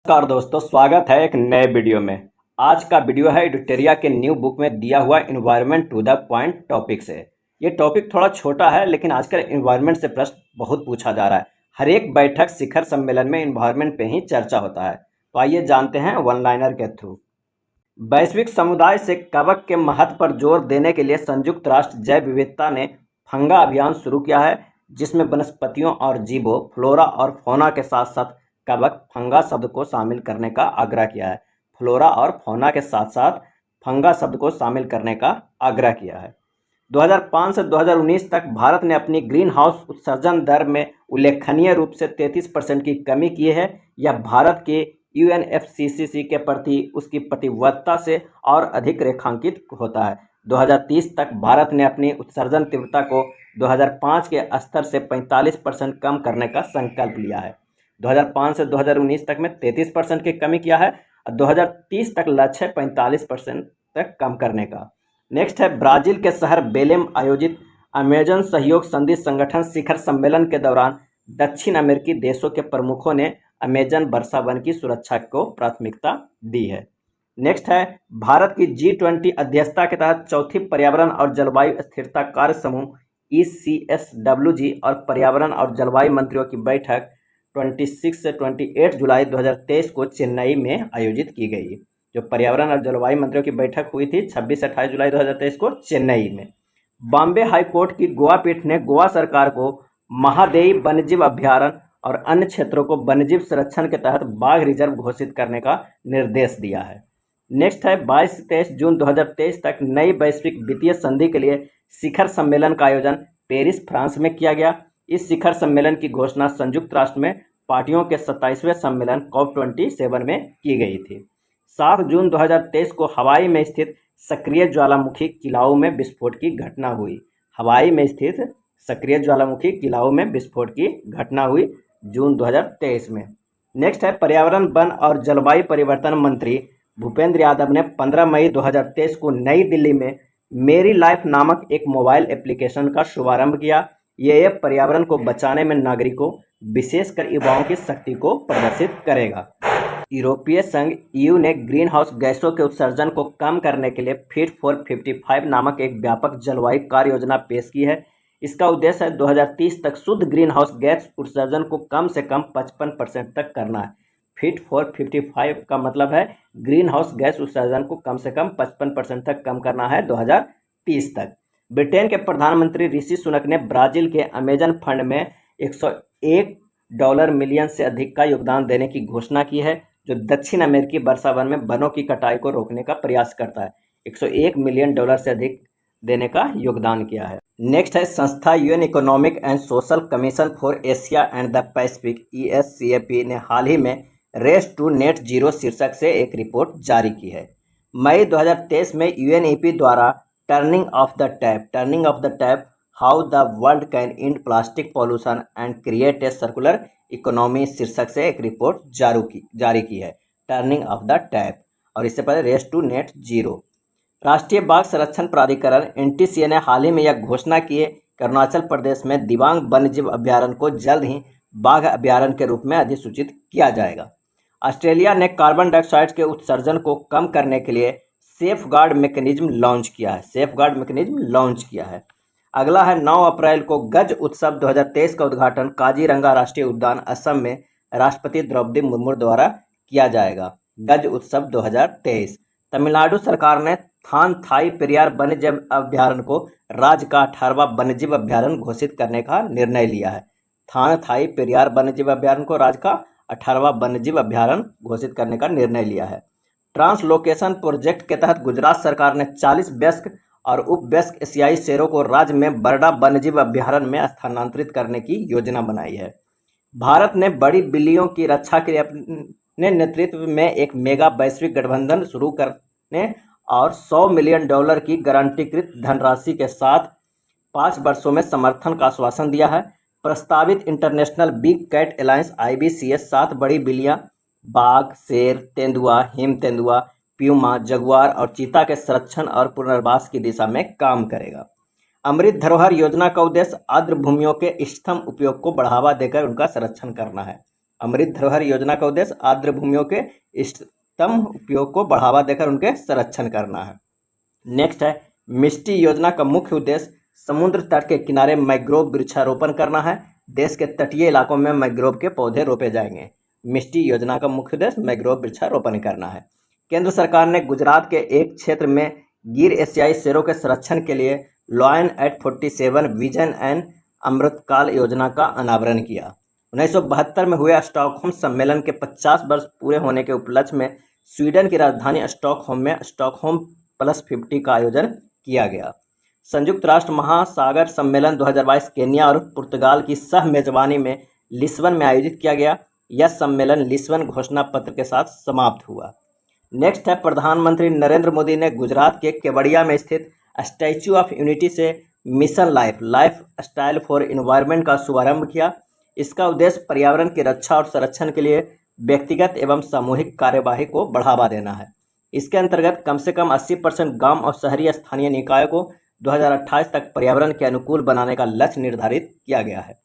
नमस्कार दोस्तों, स्वागत है एक नए वीडियो में। आज का वीडियो है एडिटेरिया के न्यू बुक में दिया हुआ environment to the point topic से। ये टॉपिक थोड़ा छोटा है, लेकिन आजकल इन्वायरमेंट से प्रश्न बहुत पूछा जा रहा है। हर एक बैठक शिखर सम्मेलन में इन्वायरमेंट पे ही चर्चा होता है। तो आइए जानते हैं वन लाइनर के थ्रू। वैश्विक समुदाय से कवक के महत्व पर जोर देने के लिए संयुक्त राष्ट्र जैव विविधता ने फंगा अभियान शुरू किया है, जिसमें वनस्पतियों और जीवों, फ्लोरा और फौना के साथ साथ कवक फंगा शब्द को शामिल करने का आग्रह किया है। फ्लोरा और फौना के साथ साथ फंगा शब्द को शामिल करने का आग्रह किया है। 2005 से 2019 तक भारत ने अपनी ग्रीन हाउस उत्सर्जन दर में उल्लेखनीय रूप से 33% की कमी की है। यह भारत के UNFCCC के प्रति उसकी प्रतिबद्धता से और अधिक रेखांकित होता है। 2030 तक भारत ने अपनी उत्सर्जन तीव्रता को 2005 के स्तर से 45% कम करने का संकल्प लिया है। 2005 से 2019 तक में 33% की कमी किया है और 2030 तक लक्ष्य 45% तक कम करने का। नेक्स्ट है, ब्राजील के शहर बेलेम आयोजित अमेजन सहयोग संधि संगठन शिखर सम्मेलन के दौरान दक्षिण अमेरिकी देशों के प्रमुखों ने अमेजन वर्षा वन की सुरक्षा को प्राथमिकता दी है। नेक्स्ट है, भारत की G20 अध्यक्षता के तहत चौथी पर्यावरण और जलवायु स्थिरता कार्य समूह ECSWG और पर्यावरण और जलवायु मंत्रियों की बैठक 26 से 28 जुलाई 2023 को चेन्नई में आयोजित की गई। जो पर्यावरण और जलवायु मंत्रियों की बैठक हुई थी 26 से 28 जुलाई 2023 को चेन्नई में। बॉम्बे हाईकोर्ट की गोवा पीठ ने गोवा सरकार को महादेई वन्यजीव अभ्यारण्य और अन्य क्षेत्रों को वन्यजीव संरक्षण के तहत बाघ रिजर्व घोषित करने का निर्देश दिया है। नेक्स्ट है, 22 से 23 जून 2023 तक नई वैश्विक वित्तीय संधि के लिए शिखर सम्मेलन का आयोजन पेरिस, फ्रांस में किया गया। इस शिखर सम्मेलन की घोषणा संयुक्त राष्ट्र में पार्टियों के 27वें सम्मेलन COP27 में की गई थी। 7 जून 2023 को हवाई में स्थित सक्रिय ज्वालामुखी किलाऊ में विस्फोट की घटना हुई। हवाई में स्थित सक्रिय ज्वालामुखी किलाऊ में विस्फोट की घटना हुई जून 2023 में। नेक्स्ट है, पर्यावरण, वन और जलवायु परिवर्तन मंत्री भूपेंद्र यादव ने 15 मई 2023 को नई दिल्ली में मेरी लाइफ नामक एक मोबाइल एप्लीकेशन का शुभारंभ किया। ये ऐप पर्यावरण को बचाने में नागरिकों, विशेषकर युवाओं की शक्ति को प्रदर्शित करेगा। यूरोपीय संघ EU ने ग्रीन हाउस गैसों के उत्सर्जन को कम करने के लिए फिट फॉर 55 नामक एक व्यापक जलवायु कार्य योजना पेश की है। इसका उद्देश्य है 2030 तक शुद्ध ग्रीन हाउस गैस उत्सर्जन को कम से कम 55% तक करना है। फिट फॉर 55 का मतलब है ग्रीन हाउस गैस उत्सर्जन को कम से कम 55% तक कम करना है 2030 तक। ब्रिटेन के प्रधानमंत्री ऋषि सुनक ने ब्राजील के अमेजन फंड में $101 मिलियन से अधिक का योगदान देने की घोषणा की है, जो दक्षिण अमेरिकी वर्षा वन में वनों की कटाई को रोकने का प्रयास करता है। $101 मिलियन से अधिक देने का योगदान किया है। नेक्स्ट है, संस्था UN economic and social commission for Asia and the Pacific ESCAP ने हाल ही में रेस टू नेट जीरो शीर्षक से एक रिपोर्ट जारी की है। मई 2023 में UNEP द्वारा turning of the tap how the world can and plastic pollution and create a circular economy शीर्षक से एक रिपोर्ट जारी की है। टर्निंग ऑफ द टैप, और इससे पहले रेस टू नेट जीरो। राष्ट्रीय बाघ संरक्षण प्राधिकरण NTCA ने हाल ही में यह घोषणा की है कि अरुणाचल प्रदेश में दिबांग वन्यजीव अभ्यारण्य को जल्द ही बाघ अभ्यारण्य के रूप में अधिसूचित किया जाएगा। ऑस्ट्रेलिया ने कार्बन डाइऑक्साइड के उत्सर्जन को कम करने के लिए सेफ गार्ड मैकेनिज्म लॉन्च किया है। अगला है, 9 अप्रैल को गज उत्सव 2023 का उद्घाटन काजीरंगा राष्ट्रीय उद्यान असम में राष्ट्रपति द्रौपदी मुर्मू द्वारा किया जाएगा। गज उत्सव 2023। तमिलनाडु सरकार ने थान थाई पेरियार वन्यजीव अभ्यारण्य को राज्य का 18वां वन्यजीव अभ्यारण्य घोषित करने का निर्णय लिया है। थान थाई पेरियार वन्यजीव अभ्यारण्य को राज्य का 18वां वन्यजीव अभ्यारण्य घोषित करने का निर्णय लिया है। ट्रांसलोकेशन प्रोजेक्ट के तहत गुजरात सरकार ने 40 वयस्क और उपवयस्क एशियाई शेरों को राज्य में बरडा वन्यजीव अभ्यारण्य में स्थानांतरित करने की योजना बनाई है। भारत ने बड़ी बिल्लियों की रक्षा के लिए अपने नेतृत्व में एक मेगा वैश्विक गठबंधन शुरू करने और $100 मिलियन की गारंटीकृत धनराशि के साथ 5 वर्षों में समर्थन का आश्वासन दिया है। प्रस्तावित international big cat alliance IBCS 7 बड़ी बिल्लियां बाघ, शेर, तेंदुआ, हिम तेंदुआ, प्यूमा, जगुआर और चीता के संरक्षण और पुनर्वास की दिशा में काम करेगा। अमृत धरोहर योजना का उद्देश्य आर्द्र भूमियों के इष्टतम उपयोग को बढ़ावा देकर उनका संरक्षण करना है। अमृत धरोहर योजना का उद्देश्य आर्द्र भूमियों के इष्टतम उपयोग को बढ़ावा देकर उनके संरक्षण करना है। नेक्स्ट है मिष्टी योजना का मुख्य उद्देश्य समुद्र तट के किनारे मैंग्रोव वृक्षारोपण करना है। देश के तटीय इलाकों में मैंग्रोव के पौधे रोपे जाएंगे। मिष्टी योजना का मुख्य उद्देश्य मैंग्रोव वृक्षारोपण करना है। केंद्र सरकार ने गुजरात के एक क्षेत्र में गिर एशियाई शेरों के संरक्षण के लिए लॉयन एट 47 विजन एंड अमृतकाल योजना का अनावरण किया। 1972 में हुए स्टॉकहोम सम्मेलन के 50 वर्ष पूरे होने के उपलक्ष्य में स्वीडन की राजधानी स्टॉकहोम में स्टॉकहोम +50 का आयोजन किया गया। संयुक्त राष्ट्र महासागर सम्मेलन 2022 केन्या और पुर्तगाल की सह मेजबानी में लिस्बन में आयोजित किया गया। यह सम्मेलन लिस्बन घोषणा पत्र के साथ समाप्त हुआ। नेक्स्ट है प्रधानमंत्री नरेंद्र मोदी ने गुजरात के केवड़िया में स्थित स्टैच्यू ऑफ यूनिटी से mission life style for environment का शुभारंभ किया। इसका उद्देश्य पर्यावरण की रक्षा और संरक्षण के लिए व्यक्तिगत एवं सामूहिक कार्यवाही को बढ़ावा देना है। इसके अंतर्गत कम से कम 80% गांव और शहरी स्थानीय निकायों को 2028 तक पर्यावरण के अनुकूल बनाने का लक्ष्य निर्धारित किया गया है।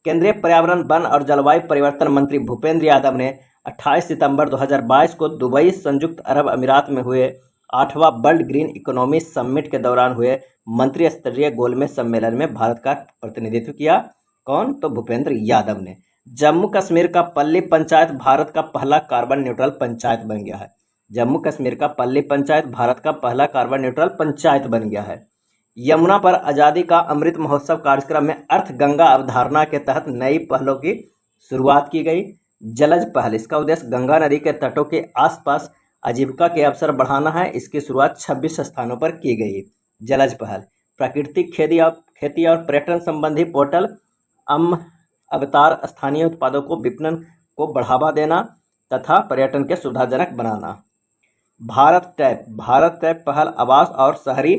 केंद्रीय पर्यावरण, वन और जलवायु परिवर्तन मंत्री भूपेंद्र यादव ने 28 सितंबर 2022 को दुबई, संयुक्त अरब अमीरात में हुए 8वां वर्ल्ड ग्रीन इकोनॉमी समिट के दौरान हुए मंत्री स्तरीय गोलमेज सम्मेलन में भारत का प्रतिनिधित्व किया। कौन? तो भूपेंद्र यादव ने। जम्मू कश्मीर का पल्ली पंचायत भारत का पहला कार्बन न्यूट्रल पंचायत बन गया है। जम्मू कश्मीर का पल्ली पंचायत भारत का पहला कार्बन न्यूट्रल पंचायत बन गया है। यमुना पर आज़ादी का अमृत महोत्सव कार्यक्रम में अर्थ गंगा अवधारणा के तहत नई पहलों की शुरुआत की गई। जलज पहल, इसका उद्देश्य गंगा नदी के तटों के आसपास आजीविका के अवसर बढ़ाना है। इसकी शुरुआत 26 स्थानों पर की गई। जलज पहल, प्राकृतिक खेती और पर्यटन संबंधी पोर्टल अवतार, स्थानीय उत्पादों को विपणन को बढ़ावा देना तथा पर्यटन के सुविधाजनक बनाना। भारत टैप पहल आवास और शहरी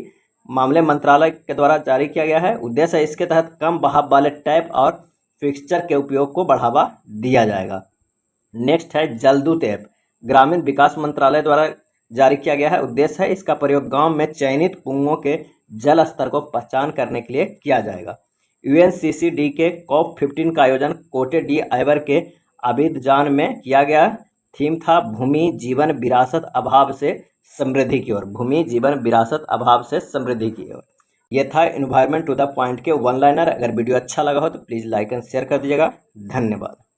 मामले मंत्रालय के द्वारा जारी किया गया है। उद्देश्य है इसके तहत कम बहाव वाले टैप और फिक्सचर के उपयोग को बढ़ावा दिया जाएगा। नेक्स्ट है जलदूत ऐप, ग्रामीण विकास मंत्रालय द्वारा जारी किया गया है। उद्देश्य है इसका प्रयोग गांव में चयनित कुओं के जल स्तर को पहचान करने के लिए किया जाएगा। UNCCD के COP15 का आयोजन कोटे डी आइवर के अबिदजान में किया गया। थीम था भूमि जीवन विरासत अभाव से समृद्धि की ओर। भूमि जीवन विरासत अभाव से समृद्धि की ओर। यह था एनवायरनमेंट टू द पॉइंट के वन लाइनर। अगर वीडियो अच्छा लगा हो तो प्लीज़ लाइक एंड शेयर कर दीजिएगा। धन्यवाद।